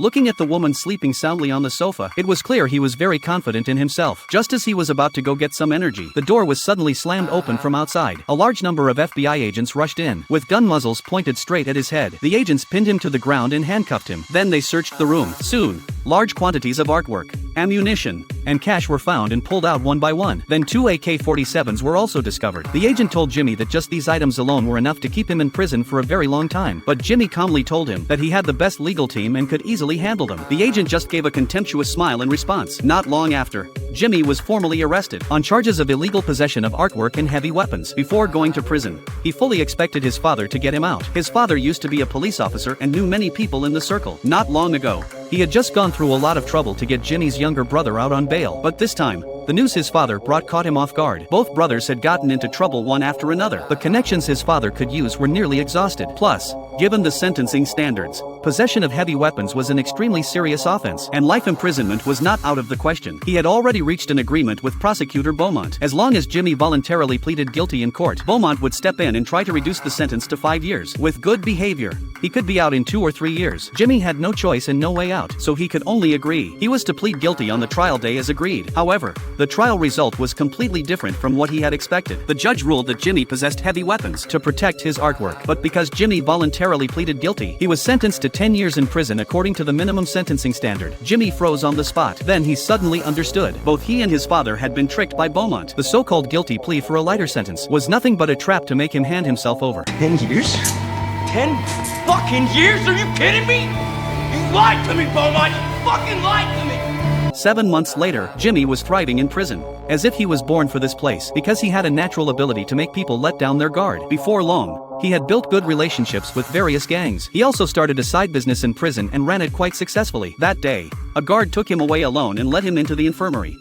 Looking at the woman sleeping soundly on the sofa, it was clear he was very confident in himself. Just as he was about to go get some energy, the door was suddenly slammed open from outside. A large number of FBI agents rushed in, with gun muzzles pointed straight at his head. The agents pinned him to the ground and handcuffed him. Then they searched the room. Soon, large quantities of artwork, ammunition, and cash were found and pulled out one by one. Then 2 AK-47s were also discovered. The agent told Jimmy that just these items alone were enough to keep him in prison for a very long time. But Jimmy calmly told him that he had the best legal team and could easily handle them. The agent just gave a contemptuous smile in response. Not long after, Jimmy was formally arrested on charges of illegal possession of artwork and heavy weapons. Before going to prison, he fully expected his father to get him out. His father used to be a police officer and knew many people in the circle. Not long ago, he had just gone through a lot of trouble to get Jimmy's younger brother out on bail. But this time, the news his father brought caught him off guard. Both brothers had gotten into trouble one after another. The connections his father could use were nearly exhausted. Plus, given the sentencing standards, possession of heavy weapons was an extremely serious offense, and life imprisonment was not out of the question. He had already reached an agreement with prosecutor Beaumont. As long as Jimmy voluntarily pleaded guilty in court, Beaumont would step in and try to reduce the sentence to 5 years. With good behavior, he could be out in 2 or 3 years. Jimmy had no choice and no way out, so he could only agree. He was to plead guilty on the trial day as agreed. However, the trial result was completely different from what he had expected. The judge ruled that Jimmy possessed heavy weapons to protect his artwork. But because Jimmy voluntarily pleaded guilty, he was sentenced to 10 years in prison according to the minimum sentencing standard. Jimmy froze on the spot. Then he suddenly understood. Both he and his father had been tricked by Beaumont. The so-called guilty plea for a lighter sentence was nothing but a trap to make him hand himself over. 10 years? 10 fucking years? Are you kidding me? You lied to me, Beaumont! You fucking lied to me! 7 months later, Jimmy was thriving in prison, as if he was born for this place, because he had a natural ability to make people let down their guard. Before long, he had built good relationships with various gangs. He also started a side business in prison and ran it quite successfully. That day, a guard took him away alone and led him into the infirmary.